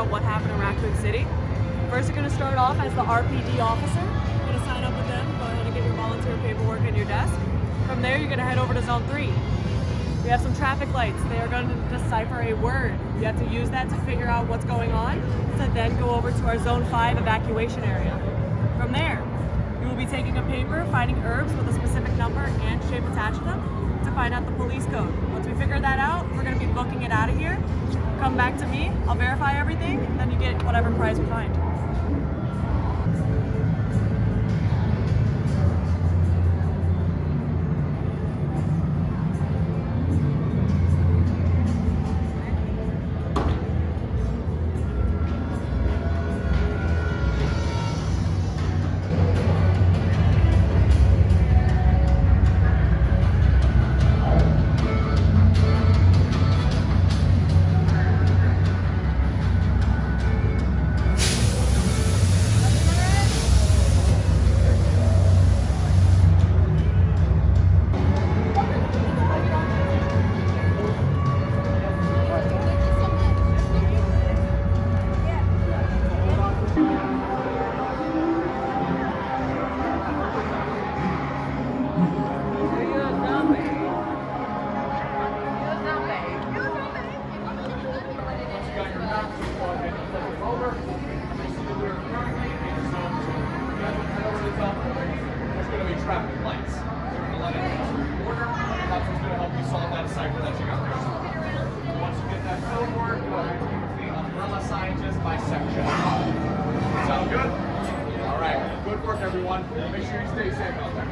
out what happened in Raccoon City. First, you're going to start off as the RPD officer. You're going to sign up with them, go ahead and get your volunteer paperwork in your desk. From there, you're going to head over to Zone 3. We have some traffic lights. They are going to decipher a word. You have to use that to figure out what's going on, to then go over to our Zone 5 evacuation area. From there, you will be taking a paper, finding herbs with a specific number and shape attached to them to find out the police code. Once we figure that out, we're going to be booking it out of here. Come back to me, I'll verify everything, and then you get whatever prize we find. Traffic lights. They're going to let it into order. That's what's going to help you solve that cipher that you got there. Once you get that code word, go ahead and use the umbrella scientist by section. Sound good? All right. Good work, everyone. Make sure you stay safe out there.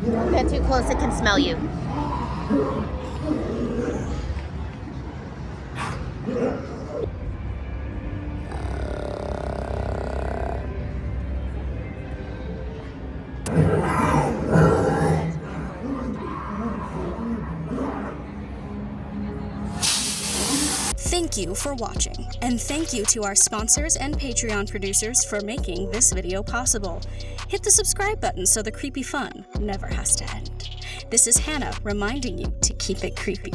Don't get too close, it can smell you. Thank you for watching, and thank you to our sponsors and Patreon producers for making this video possible. Hit the subscribe button so the creepy fun never has to end. This is Hannah reminding you to keep it creepy.